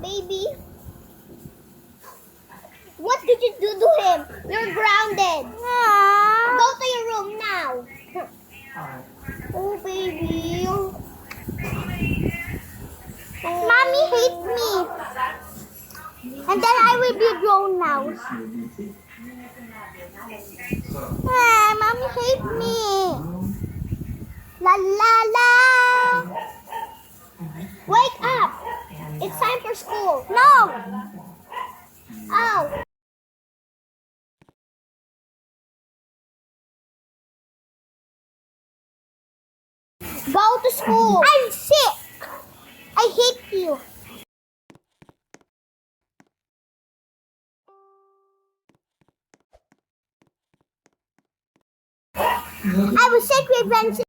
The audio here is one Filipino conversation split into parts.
Baby, what did you do to him? You're grounded. Go to your room now. Oh, baby. Mommy hates me. And then I will be grown now. Mommy hates me. La la la. Wake up. It's time for school. No. Oh. Go to school. I'm sick. I hate you. I was sick with Vincent.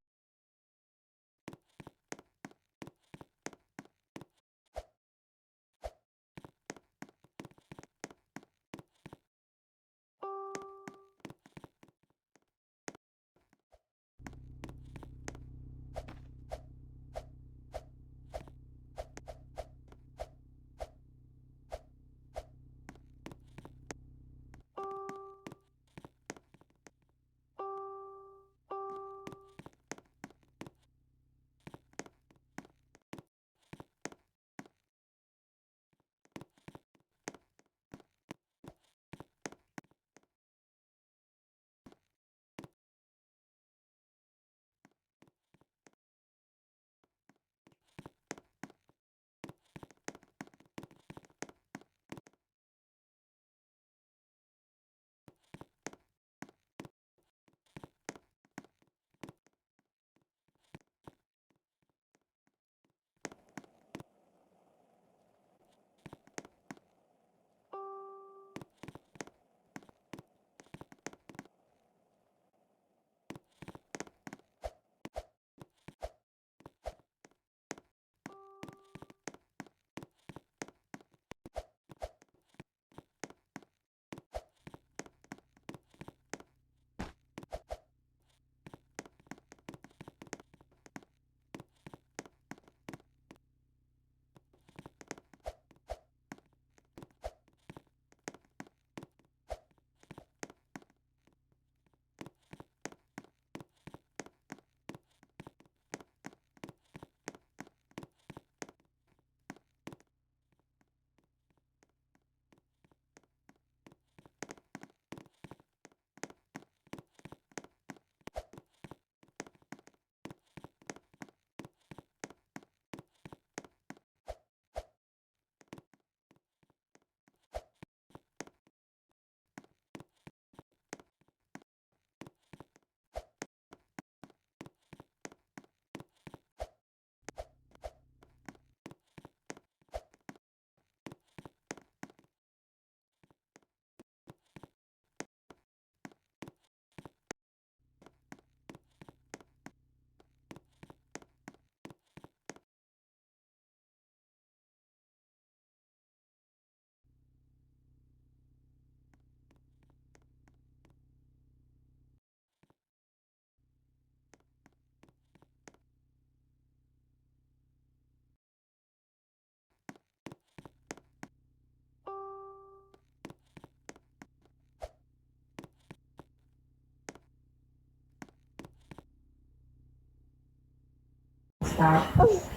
Stop.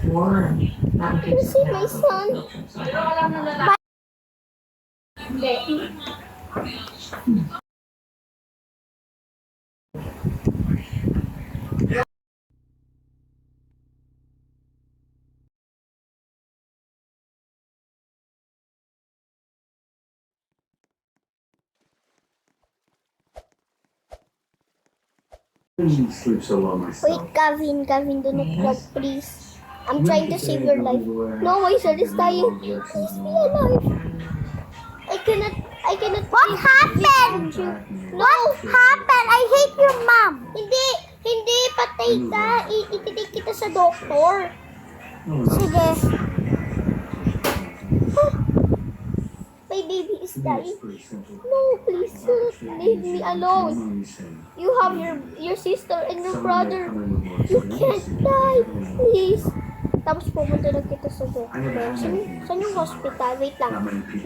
Warren. Not You see my son? Sleep so well myself. Wait, Gavin, do not vlog, please. I'm trying to save your life. No, my son is dying. Please be alive. I cannot. What happened? What happened? I hate your mom. Hindi, patay ka. Ititik kita sa doktor. Sige. My baby is dying. No, please do not leave me alone. You have your sister and your brother. You can't die. Please. Tapos pumunta na kita sa doctor. Saan yung hospital? Wait lang.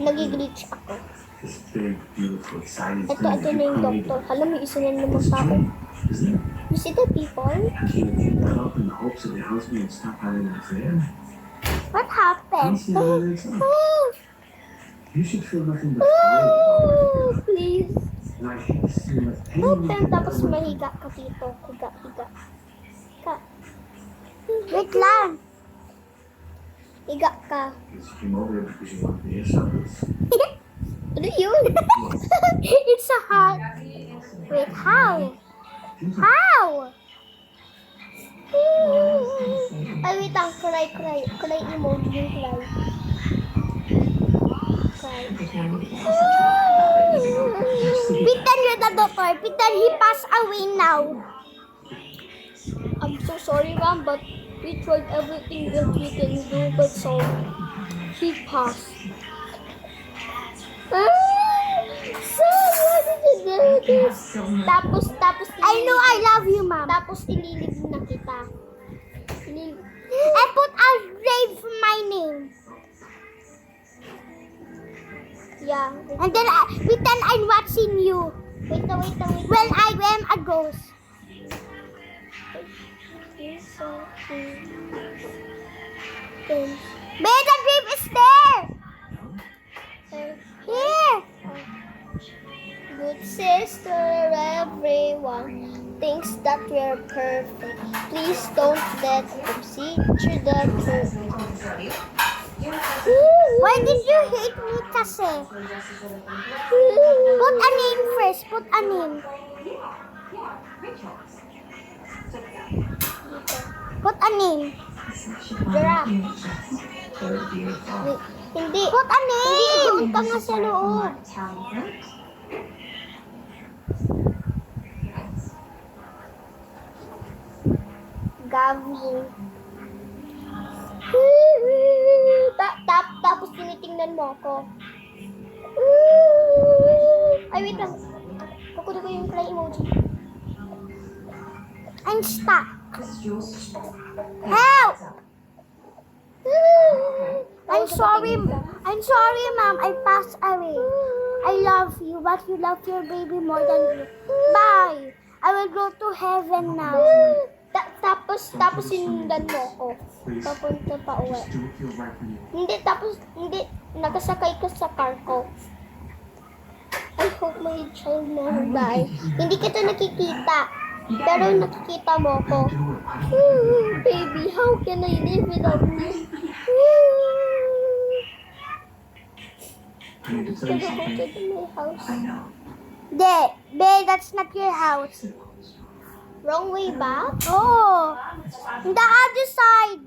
Nag-glitch ako. This big, beautiful, exciting Ito na yung doctor. Alam mo, isa na naman tao. Isn't it? You see the people? Can't give that up in the hopes that the house will stop having an affair. What happened? Please, Alexa. Oh, You should feel nothing but pride about oh, it. please. And I hate to see you with Open, tapos mahiga ka dito. Higa. Ka. Wait lang. Higa ka. You came over here because you wanted to hear something. Ano yun? It's a hug. Wait, how? How? Ay, wait lang. Cry. Cry emoji yung cry. Cry. Pretend you're the doctor. Pretend he passed away now. I'm so sorry, ma'am, but we tried everything that we can do, but so he passed. So, why did you do this? Tapos, I know I love you, ma'am. Tapos, ililib na kita. I put a grave for my name. Yeah. And then, pretend I'm watching you. Wait. Well, I am a ghost. Babe, the grave is there! Here! Good sister, everyone thinks that we're perfect. Please don't let them see through the curtain. Why did you hate me, kasi? Put a name first. Put a name. Put a name. Giraffe. Hindi. Put a name. Hindi, doon ka nga sa loob. Gavin. Tapos tinitingnan mo ako. Ay, wait lang. Kukunin ko yung cry emoji. I'm stuck. Help! I'm sorry, ma'am. I passed away. I love you, but you love your baby more than you. Bye. I will go to heaven now. Tapos sinundan mo ako. Papunta pa uwi. Hindi, nakasakay ka sa car ko. I hope my child never die. Hindi kita nakikita. Pero nakikita mo ko. Baby, how can I live without you? I need to tell you Can I go something. to my house? I know. Babe, that's not your house. Wrong way ba? Oh, on the other side.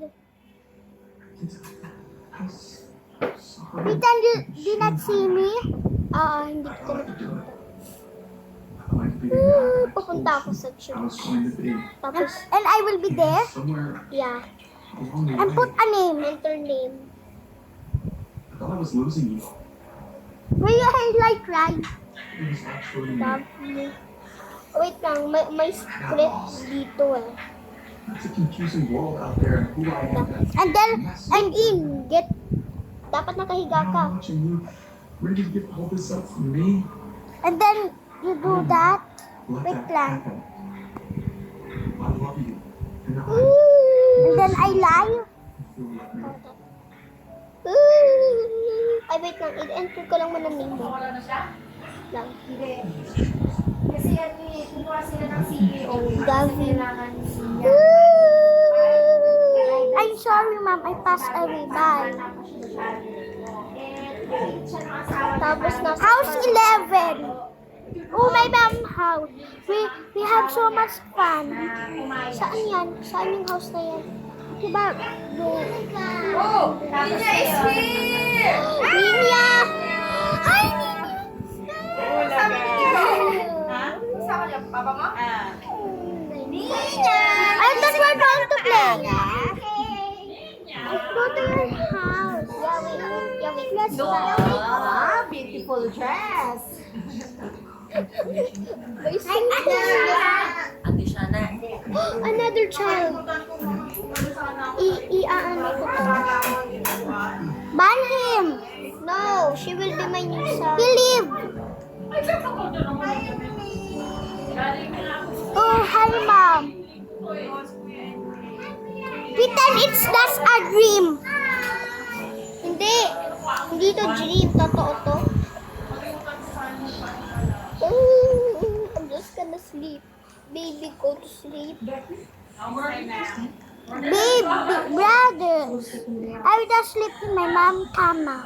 I'm sorry. Pretend you did not see me. Hindi kita I nakikita. do it. I'm going to be there. Pupunta ako sa I was church. going to be Tapos, and I will be there. somewhere Yeah. along the And put way. a name. Enter name. I thought I was losing you. Will you highlight right? It was actually Love you. Wait lang, may script dito eh. it's a confusing world out there, and who I am. And then, and in, dapat nakahiga Now ka. I'm watching you. Ready to give all this up for me? And then, you do that. Let Wait that lang. happen. I love you. And I And then I lie. feel like me. Ay, wait lang. I-enter ko lang muna name mo. Lang. Kasi kumuha sila ng CEO. Gavin. Kailangan niya. I'm sorry, ma'am. I passed away. Bye. Tapos na House 11. Oh, my mom house. We have so much fun. Saan yan? Saan yung house na yan? Diba? Oh! Ninya is here! Ninya! Hi, Ninya! Sabi niya. Ha? Kasama niya, papa mo? Ninya! I thought we were going to play. Let's go to your house. Yeah, wait. Let's go. Ah, beautiful dress. Another child. I-ano ko to. Ban him! No, she will be my new son. He leave! Oh, hi, Mom. Pretend it's just a dream. Hindi. Hindi to dream. Totoo to. I'm just gonna sleep. Baby, go to sleep. Baby, brothers. I will just sleep in my mom's kama.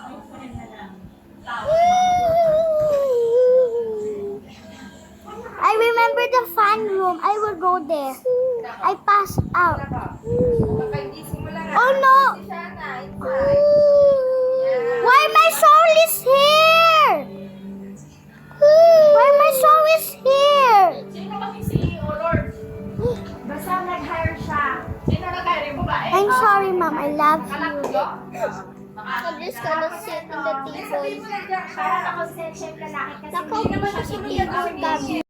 I remember the fun room. I will go there. I pass out. Oh no! Why my soul is here? Why my soul is here? Sino kasi si Lord? Basta nag-hire siya. Sino nag-hire yung babae? I'm sorry, Mom. I love Anak you. ko? I'm just gonna sit in the table. Para ako sa chef lalaki kasi Nakaupo na sa table kami.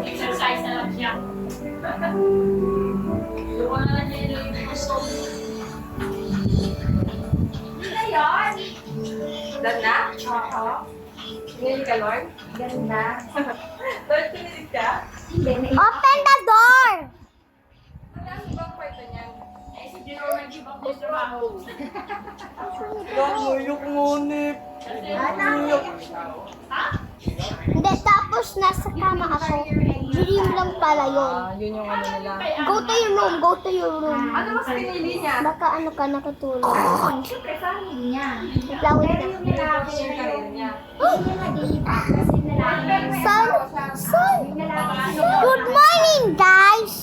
Exercise na lang siya. Doon na lang niya yung gusto. Hindi na yun. Ganda? Oo. Ngayon ka, Lord? Ganda. Lord, kinilig ka? Open the door! Wala ang ibang kwarto niyan. Eh, si Jerome nag-give up yung trabaho. Hindi, tapos nasa kama ako. Dream lang pala yun. Yun yung ano nila. Go to your room, go to your room. Ano mas pinili niya? Baka ano ka nakatulog. Siyempre, family niya. Wait lang, Pero yung lalaki, Yung karir niya. hindi niya nag-iipa kasi yung lalaki. Son, son, Yung lalaki, good morning, guys.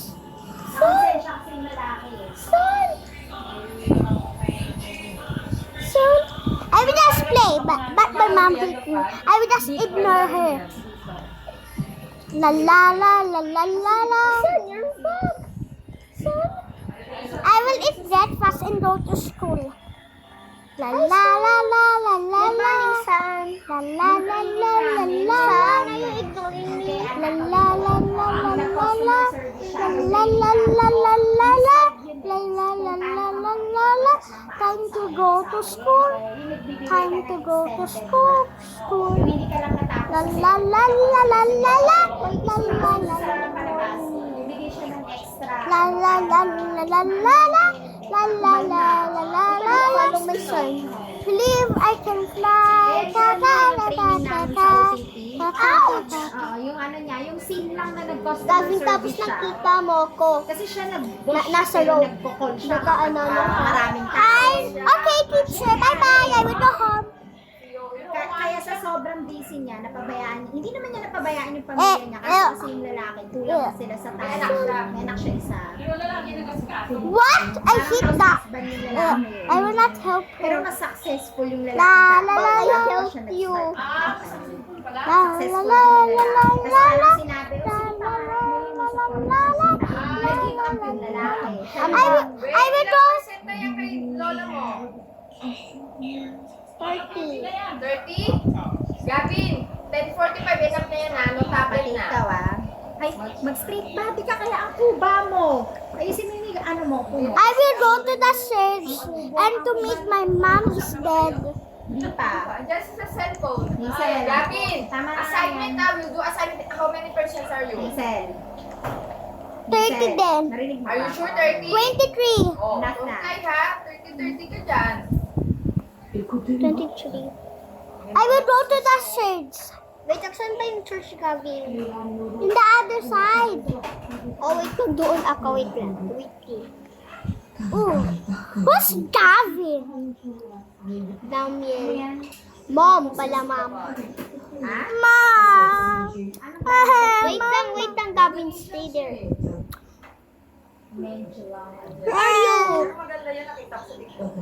absent siya kasi yung lalaki. Son, son. I will just play, but my mom hate me. I will just ignore her. La la la la la la la. Son, you're back. Son. I will eat breakfast and go to school. La la la la la la la. Son. La la la la la la. Son, are you ignoring me? La la la la la la la. La la la la la la. La la la la la la la. Time to go to school. Time to go to school. School. Hindi ka lang natapos. La la la la la la la. La la la Sa la. palabas, bibigay siya ng extra. La la la la la la la. La la la la la la la. Follow my son. Believe I can fly. Ta ta ta ta ta ta. Ouch! Oo, yung ano niya, yung scene lang na nag-customer Gavin, tapos service siya. nakita mo ko. Kasi siya nag-boss Nasa pero road. nagko-call siya. Naka-ano kapag, lang. maraming tao. Hi! Okay, teacher. Bye-bye. I will go home. Kaya sa sobrang busy niya, napabayaan, hindi naman niya napabayaan yung pamilya niya kasi yung lalaki, kulang na sila sa tayo. May anak siya isa. Yung lalaki na kasi What? I hate that. Husband yung lalaki. I will not help Pero her. mas successful yung lalaki. La la la Kaya la pa help siya you. nag-start. La la la la la Tapos la la. parang sinabi, La "Oh, la sige, la pangarap mo la yung la support la la. mo." Nag-give up yung lalaki. I will go. Send na yan kay lola mo. 30. 30? Gavin, 10:45 enough na yan ha. No tablet Pati na. ikaw ah. Ay, mag-straight body ka kaya ang kuba mo. Ayusin mo yung ano mo, kumo. I will go to the church and to meet my mom's bed. Hindi pa. Just sa cellphone. Hazel. Gavin, Tama na assignment yan. na. We'll do assignment. How many persons are you? Hazel. 30 din. Narinig mo Are you ba? sure 30? 23. Oh, Enough don't na. lie ha. 30 ka dyan. 23. I will go to the church. Wait, saan ba yung church, Gavin? In the other side. Oh, wait lang. Doon ako. Wait lang. Wait lang. Ooh. Who's Gavin? Damian. Mom pala, mom. Mom. Wait lang, Gavin. Stay there. Where are you? Maganda yan, nakita ko sa TikTok.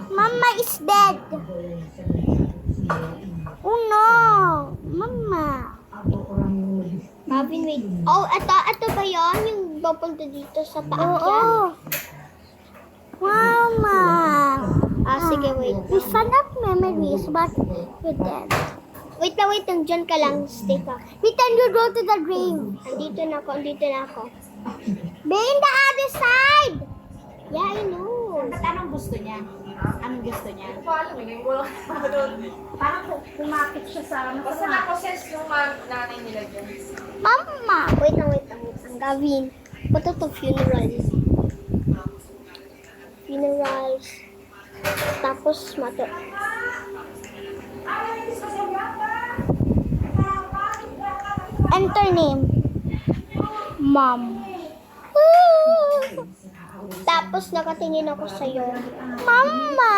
Mama is dead. Oh no. Mama. Gavin, wait. Oh, ito ba yun? Yung papunta dito sa Oo. paakyan? Mama. Sige, wait. We found out memories, but we're dead. Wait lang. Diyan ka lang. Stay ka. We can you go to the grave. Andito na ako. Be in the other side. Yeah, I know. Anong gusto niya? Anong gusto niya? Hindi ko alam, hindi ko alam. Doon. Parang kumapit siya sa Basta masama. na-process yung nanay nila dyan. Mama. Wait lang. Gavin, what to funerals? Funerals. Tapos, Enter name. Mom. Tapos, nakatingin ako sa'yo. Mama.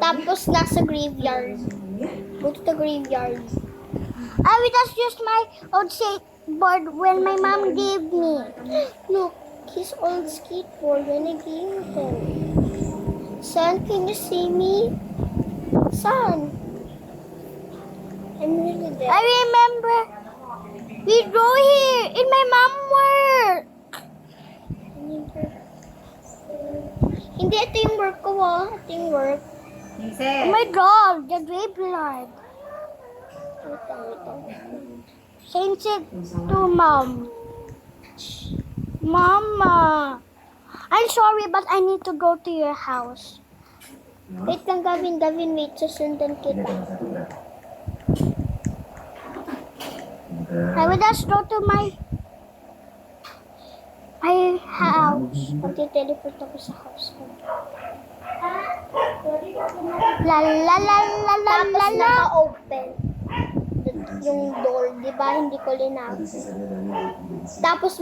Tapos, nasa graveyard. Go to the graveyard. I will just use my old skateboard when my mom gave me. Look, his old skateboard when I gave him. Son, can you see me? Son. I'm really dead. I remember we go here in my mom work. Hindi, ito yung work ko, ah. Ito yung work. Oh my God, the graveyard. Wait lang. Change it to mom. Mama. I'm sorry, but I need to go to your house. Wait lang, Gavin, wait. Susundan kita. I will just go to my house. Magte-teleport ako sa house ko. La la la la la Tapos la la. naka-open yung door, di ba? Hindi ko linawin. Tapos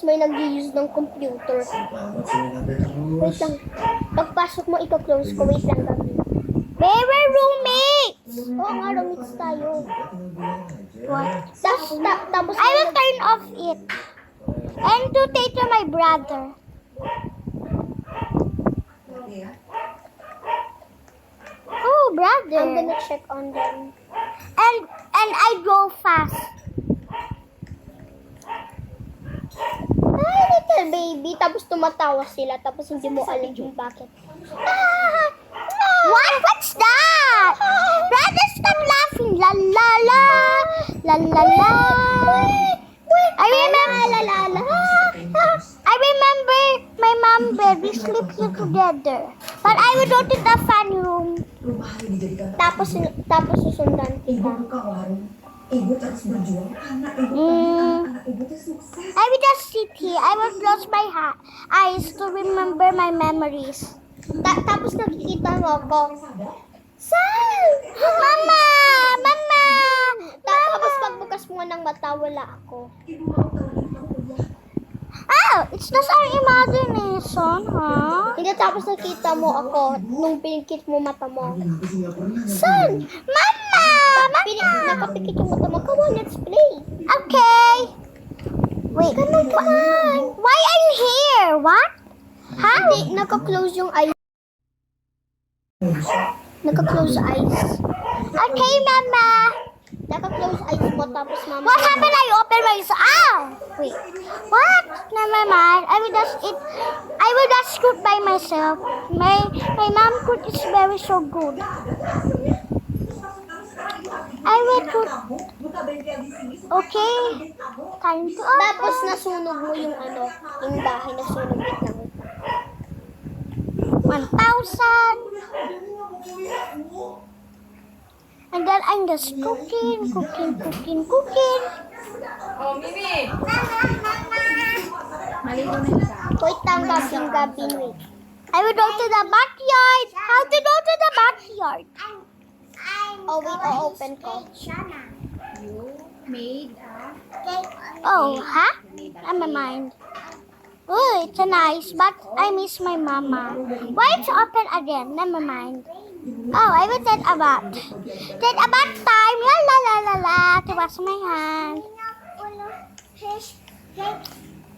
may nag-use ng computer. Wait lang. Pagpasok mo, ika-close ko. Wait lang, Gavin. They were roommates. Oo nga, roommates tayo. What? Tapos I will turn off it. And to take to my brother. Oh, brother. I'm gonna check on them. And I go fast. Ay, little baby. Tapos tumatawa sila. Tapos hindi mo alam yung bakit. What? What's that? Brother, stop laughing. La la la. La la la. I remember. I remember my mom bed. We sleep here together. But I will go to the fun room. Tapos susundan kita. I will just sit here. I will close my eyes to remember my memories. Tapos nakikita mo ako. Sal! Mama! Mama! Tapos pagbukas mo ng mata, wala ako. Oh, it's just our imagination, huh? Hindi, tapos nakita mo ako nung pinikit mo mata mo. Son! Mama! Nakapikit yung mata mo. Come on, let's play. Okay. Wait. Why I'm here? What? How? Hindi, naka-close yung eyes. Naka-close eyes. Okay, Mama. Naka-close eyes mo, tapos mama. What happened? I opened my eyes. Ow! Wait. What? Never mind. I will just cook by myself. My mom cook is very so good. I will cook. Okay. Time to open. Tapos nasunog mo yung yung bahay, nasunog it lang. 1,000. And then I'm just cooking. Oh, Mimi! Maligo na siya. Wait lang, Gabin, wait. I will go to the backyard. How to go to the backyard? I'm Oh, wait, o-open ko. You made a... Oh, huh? Never mind. Oh, it's a nice, but I miss my mama. Why it's open again? Never mind. Oh, I will take a bath. Take a bath time. La la la la la. To wash my hands.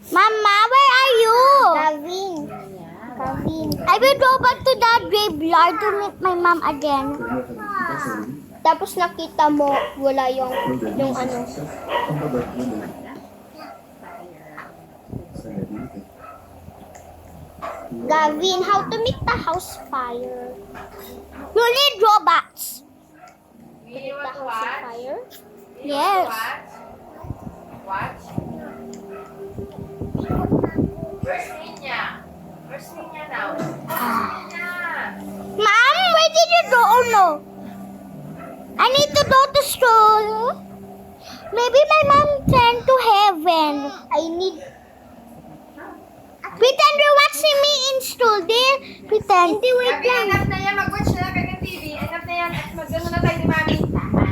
Mama, where are you? Gavin. Gavin. I will go back to that graveyard to meet my mom again. Tapos nakita mo, wala yung ano. Gavin, how to make the house fire? You need robots. You The want to house watch? fire? You Yes. want to watch? Watch? Where's Ninya? Where's Ninya now? Ninya! Mom, where did you go? Oh no. I need to go to school. Maybe my mom turned to heaven. I need... Pretend you're watching me in school, dear. Pretend. Gabi, enough na yan. Mag-watch na lang kayo ng TV. Enough na yan. At mag-ano na tayo ni Mami.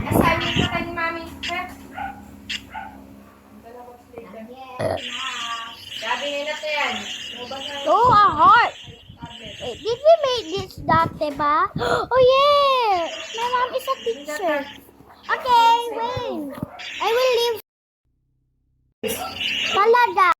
Assignment na tayo ni Mami. Ha? Gonna watch later. Gabi, enough na yan. Lumabas na yung Oh, a heart. tablet. Wait, did we make this dati ba? Oh yeah. My mom is a teacher. Okay, wait. I will leave. Talaga.